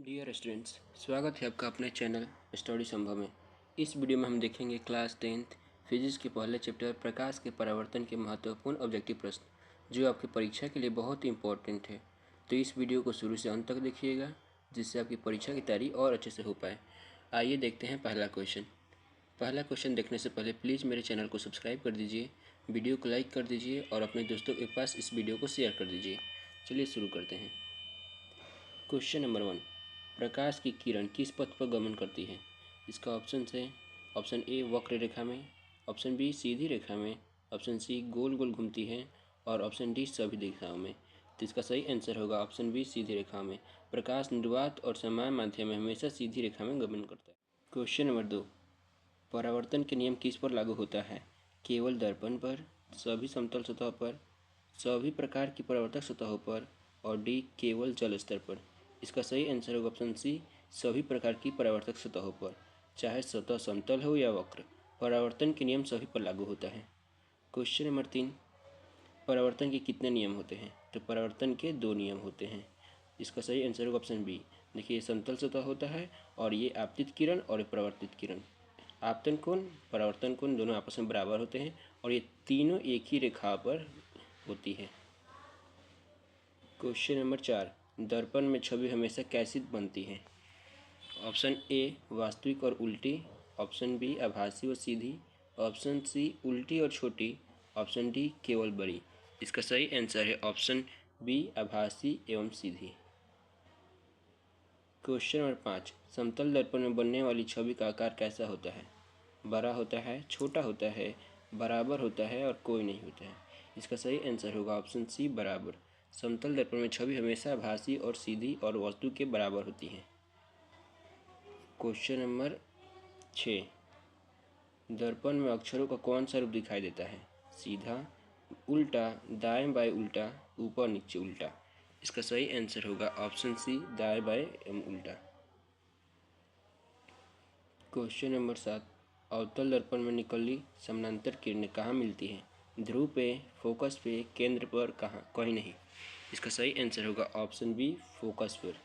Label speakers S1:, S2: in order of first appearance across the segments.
S1: Dear students, स्वागत है आपका अपने चैनल स्टडी संभव में। इस वीडियो में हम देखेंगे क्लास 10th फिजिक्स के पहले चैप्टर प्रकाश के परावर्तन के महत्वपूर्ण ऑब्जेक्टिव प्रश्न, जो आपकी परीक्षा के लिए बहुत ही इंपॉर्टेंट है। तो इस वीडियो को शुरू से अंत तक देखिएगा, जिससे आपकी परीक्षा की तैयारी और अच्छे से हो पाए। आइए देखते हैं पहला क्वेश्चन देखने से पहले प्लीज़ मेरे चैनल को सब्सक्राइब कर दीजिए, वीडियो को लाइक कर दीजिए और अपने दोस्तों के पास इस वीडियो को शेयर कर दीजिए। चलिए शुरू करते हैं। क्वेश्चन नंबर 1, प्रकाश की किरण किस पथ पर गमन करती है? इसका ऑप्शन है ऑप्शन ए वक्र रेखा में, ऑप्शन बी सीधी रेखा में, ऑप्शन सी गोल गोल घूमती है और ऑप्शन डी सभी दिशाओं में। तो इसका सही आंसर होगा ऑप्शन बी सीधी रेखा में। प्रकाश निर्वात और समान माध्यम में हमेशा सीधी रेखा में गमन करता है। क्वेश्चन नंबर 2, परावर्तन के नियम किस पर लागू होता है? केवल दर्पण पर, सभी समतल सतह पर, सभी प्रकार की परावर्तक सतहों पर और डी केवल जल स्तर पर। इसका सही आंसर होगा ऑप्शन सी सभी प्रकार की परावर्तक सतहों पर, चाहे सतह समतल हो या वक्र। परावर्तन के नियम सभी पर लागू होता है। क्वेश्चन नंबर 3, परावर्तन के कितने नियम होते हैं? तो परावर्तन के 2 नियम होते हैं। इसका सही आंसर होगा ऑप्शन बी। देखिए, समतल सतह होता है और ये आपतित किरण और परावर्तित किरण। आपतन कोण, परावर्तन कोण दोनों आपस में बराबर होते हैं और ये तीनों एक ही रेखा पर होती है। क्वेश्चन नंबर 4, दर्पण में छवि हमेशा कैसी बनती है? ऑप्शन ए वास्तविक और उल्टी, ऑप्शन बी आभासी और सीधी, ऑप्शन सी उल्टी और छोटी, ऑप्शन डी केवल बड़ी। इसका सही आंसर है ऑप्शन बी आभासी एवं सीधी। क्वेश्चन नंबर 5, समतल दर्पण में बनने वाली छवि का आकार कैसा होता है? बड़ा होता है, छोटा होता है, बराबर होता है और कोई नहीं होता है। इसका सही आंसर होगा ऑप्शन सी बराबर। समतल दर्पण में छवि हमेशा आभासी और सीधी और वस्तु के बराबर होती है। क्वेश्चन नंबर 6, दर्पण में अक्षरों का कौन सा रूप दिखाई देता है? सीधा, उल्टा, दाएं बाएं उल्टा, ऊपर नीचे उल्टा। इसका सही आंसर होगा ऑप्शन सी दाएं बाएं एवं उल्टा। क्वेश्चन नंबर 7, अवतल दर्पण में निकली समानांतर किरणें कहाँ मिलती हैं? ध्रुव पे, फोकस पे, केंद्र पर, कहाँ? कहीं नहीं। इसका सही आंसर होगा ऑप्शन बी फोकस पर।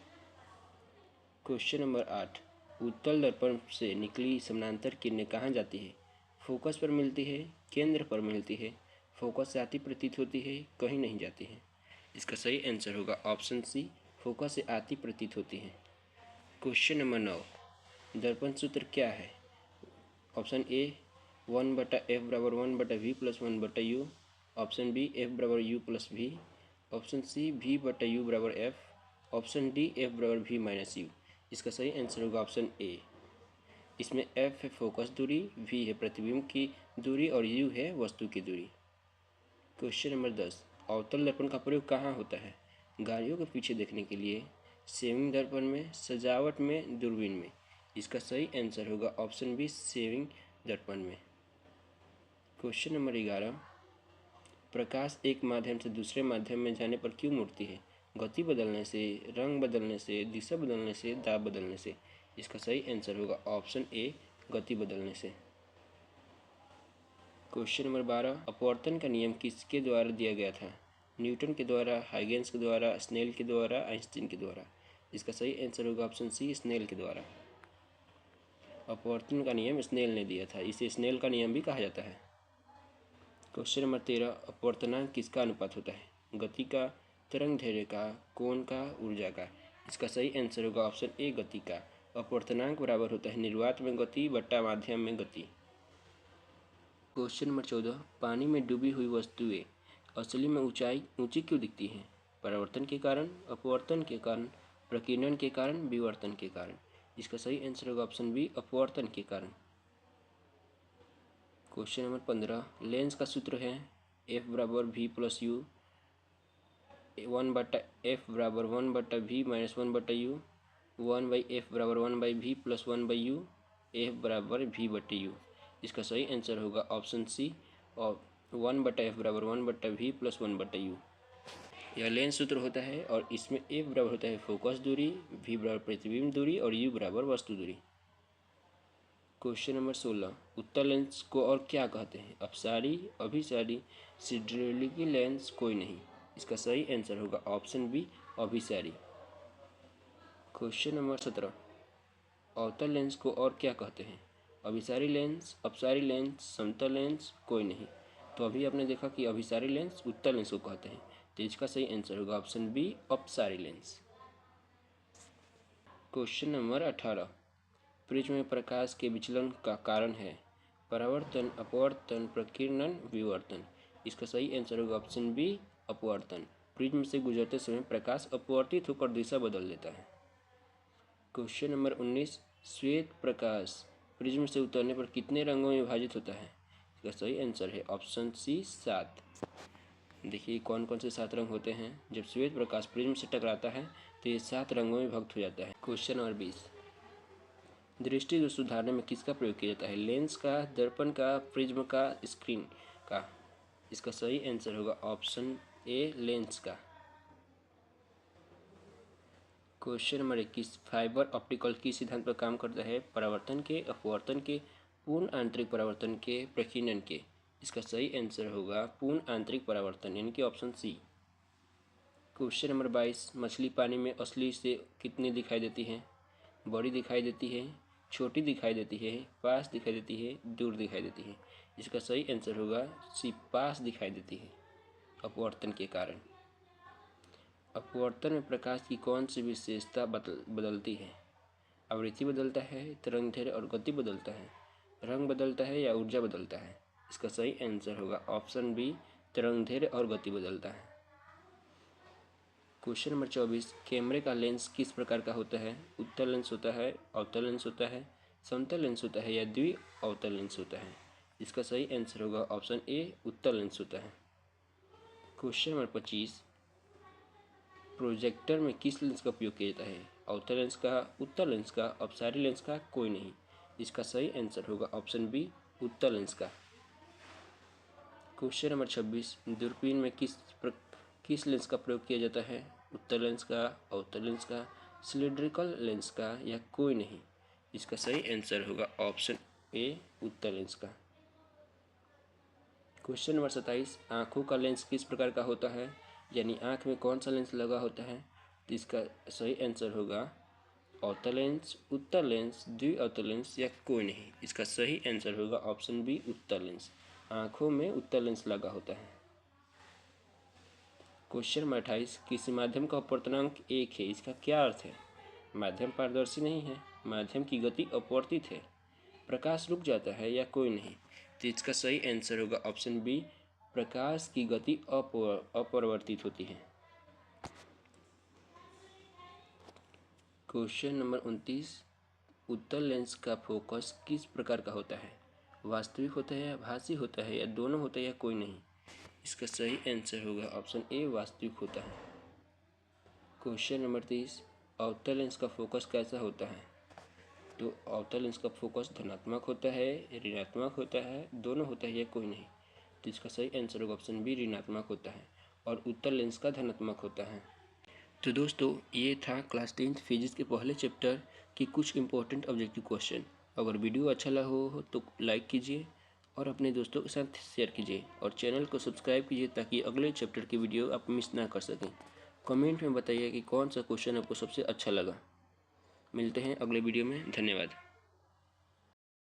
S1: क्वेश्चन नंबर 8, उत्तल दर्पण से निकली समानांतर किरणें कहाँ जाती है? फोकस पर मिलती है, केंद्र पर मिलती है, फोकस से आती प्रतीत होती है, कहीं नहीं जाती है। इसका सही आंसर होगा ऑप्शन सी फोकस से आती प्रतीत होती है। क्वेश्चन नंबर 9, दर्पण सूत्र क्या है? Option A 1/f=1/v+1/u, option B f=u+v, option C v/u=f, option D f=v-u। इसका सही आंसर होगा ऑप्शन ए। इसमें f है फोकस दूरी, v है प्रतिबिंब की दूरी और u है वस्तु की दूरी। क्वेश्चन नंबर 10, अवतल दर्पण का प्रयोग कहाँ होता है? गाड़ियों के पीछे देखने के लिए, सेविंग दर्पण में, सजावट में, दूरबीन में। इसका सही आंसर होगा ऑप्शन बी सेविंग दर्पण में। क्वेश्चन नंबर 11, प्रकाश एक माध्यम से दूसरे माध्यम में जाने पर क्यों मुड़ती है? गति बदलने से, रंग बदलने से, दिशा बदलने से, दाब बदलने से। इसका सही आंसर होगा ऑप्शन ए गति बदलने से। क्वेश्चन नंबर 12, अपवर्तन का नियम किसके द्वारा दिया गया था? न्यूटन के द्वारा, हाइगेंस के द्वारा, स्नेल के द्वारा, आइंस्टीन के द्वारा। इसका सही आंसर होगा ऑप्शन सी स्नेल के द्वारा। अपवर्तन का नियम स्नेल ने दिया था, इसे स्नेल का नियम भी कहा जाता है। क्वेश्चन नंबर 13, अपवर्तनांक किसका अनुपात होता है? गति का, तरंग दैर्ध्य का, कोण का, ऊर्जा का। इसका सही आंसर होगा ऑप्शन ए गति का। अपवर्तनांक बराबर होता है निर्वात में गति बट्टा माध्यम में गति। क्वेश्चन नंबर 14, पानी में डूबी हुई वस्तुएं असली में ऊंची क्यों दिखती हैं? परावर्तन के कारण, अपवर्तन के कारण, प्रकीर्णन के कारण, विवर्तन के कारण। इसका सही आंसर होगा ऑप्शन बी अपवर्तन के कारण। क्वेश्चन नंबर 15, लेंस का सूत्र है f=v+u, 1/f=1/v-1/u, 1/f=1/v+1/u, f=v/u। इसका सही आंसर होगा ऑप्शन सी और 1/f=1/v+1/u। यह लेंस सूत्र होता है और इसमें f बराबर होता है फोकस दूरी, v बराबर प्रतिबिंब दूरी और u बराबर वस्तु दूरी। क्वेश्चन नंबर 16, उत्तल लेंस को और क्या कहते हैं? अपसारी, अभिसारी, सिड्रेलिकी लेंस, कोई नहीं। इसका सही आंसर होगा ऑप्शन बी अभिसारी। क्वेश्चन नंबर 17, अवतल लेंस को और क्या कहते हैं? अभिसारी लेंस, अपसारी लेंस, समतल लेंस, कोई नहीं। तो अभी आपने देखा कि अभिसारी लेंस उत्तल लेंस को कहते हैं, तो इसका सही आंसर होगा ऑप्शन बी, अपसारी लेंस। क्वेश्चन नंबर 18, प्रिज्म में प्रकाश के विचलन का कारण है परावर्तन, अपवर्तन, प्रकीर्णन, विवर्तन। इसका सही आंसर होगा ऑप्शन बी, अपवर्तन। प्रिज्म से गुजरते समय प्रकाश अपवर्तित होकर दिशा बदल लेता है। क्वेश्चन नंबर 19, श्वेत प्रकाश प्रिज्म से उतरने पर कितने रंगों में विभाजित होता है? इसका सही आंसर है ऑप्शन सी, 7। देखिए कौन कौन से 7 रंग होते हैं। जब श्वेत प्रकाश प्रिज्म से टकराता है तो ये 7 रंगों में विभक्त हो जाता है। क्वेश्चन नंबर 20, दृष्टि दोष सुधारने में किसका प्रयोग किया जाता है? लेंस का, दर्पण का, प्रिज्म का, स्क्रीन का। इसका सही आंसर होगा ऑप्शन ए, लेंस का। क्वेश्चन नंबर 21, फाइबर ऑप्टिकल किस सिद्धांत पर काम करता है? परावर्तन के, अपवर्तन के, पूर्ण आंतरिक परावर्तन के, प्रकीर्णन के। इसका सही आंसर होगा पूर्ण आंतरिक परावर्तन, यानी कि ऑप्शन सी। क्वेश्चन नंबर 22, मछली पानी में असली से कितनी दिखाई देती है? बड़ी दिखाई देती है, छोटी दिखाई देती है, पास दिखाई देती है, दूर दिखाई देती है। इसका सही आंसर होगा सी, पास दिखाई देती है, अपवर्तन के कारण। अपवर्तन में प्रकाश की कौन सी विशेषता बदलती है? आवृत्ति बदलता है, तरंगदैर्घ्य और गति बदलता है, रंग बदलता है या ऊर्जा बदलता है? इसका सही आंसर होगा ऑप्शन बी, तरंगदैर्घ्य और गति बदलता है। क्वेश्चन नंबर 24, कैमरे का लेंस किस प्रकार का होता है? उत्तल लेंस होता है, अवतल लेंस होता है, समतल लेंस होता है या द्वि अवतल लेंस होता है? इसका सही आंसर होगा ऑप्शन ए, उत्तल लेंस होता है। क्वेश्चन नंबर 25, प्रोजेक्टर में किस लेंस का उपयोग किया जाता है? अवतल लेंस का, उत्तल लेंस का, अपसारी लेंस का, कोई नहीं। इसका सही आंसर होगा ऑप्शन बी, उत्तल लेंस का। क्वेश्चन नंबर 26, दूरबीन में किस लेंस का प्रयोग किया जाता है? उत्तल लेंस का, अवतल लेंस का, सिलिंड्रिकल लेंस का या कोई नहीं? इसका सही आंसर होगा ऑप्शन ए, उत्तल लेंस का। क्वेश्चन नंबर 27, आँखों का लेंस किस प्रकार का होता है? यानी आँख में कौन सा लेंस लगा होता है? तो इसका सही आंसर होगा अवतल लेंस, उत्तल लेंस, द्वि अवतल लेंस या कोई नहीं। इसका सही आंसर होगा ऑप्शन बी, उत्तल लेंस। आँखों में उत्तल लेंस लगा होता है। क्वेश्चन नंबर 28, किसी माध्यम का अपवर्तनांक 1 है, इसका क्या अर्थ है? माध्यम पारदर्शी नहीं है, माध्यम की गति अपवर्तित है, प्रकाश रुक जाता है या कोई नहीं? तो इसका सही आंसर होगा ऑप्शन बी, प्रकाश की गति अपरिवर्तित होती है। क्वेश्चन नंबर 29, उत्तल लेंस का फोकस किस प्रकार का होता है? वास्तविक होता है, आभासी होता है या दोनों होता है या कोई नहीं? इसका सही आंसर होगा ऑप्शन ए, वास्तविक होता है। क्वेश्चन नंबर 30, अवतल लेंस का फोकस कैसा होता है? तो अवतल लेंस का फोकस धनात्मक होता है, ऋणात्मक होता है, दोनों होता है या कोई नहीं? तो इसका सही आंसर होगा ऑप्शन बी, ऋणात्मक होता है, और उत्तल लेंस का धनात्मक होता है। तो दोस्तों ये था क्लास 10th फिजिक्स के पहले चैप्टर की कुछ इंपॉर्टेंट ऑब्जेक्टिव क्वेश्चन। अगर वीडियो अच्छा लगा हो तो लाइक कीजिए और अपने दोस्तों के साथ शेयर कीजिए और चैनल को सब्सक्राइब कीजिए ताकि अगले चैप्टर की वीडियो आप मिस ना कर सकें। कमेंट में बताइए कि कौन सा क्वेश्चन आपको सबसे अच्छा लगा। मिलते हैं अगले वीडियो में। धन्यवाद।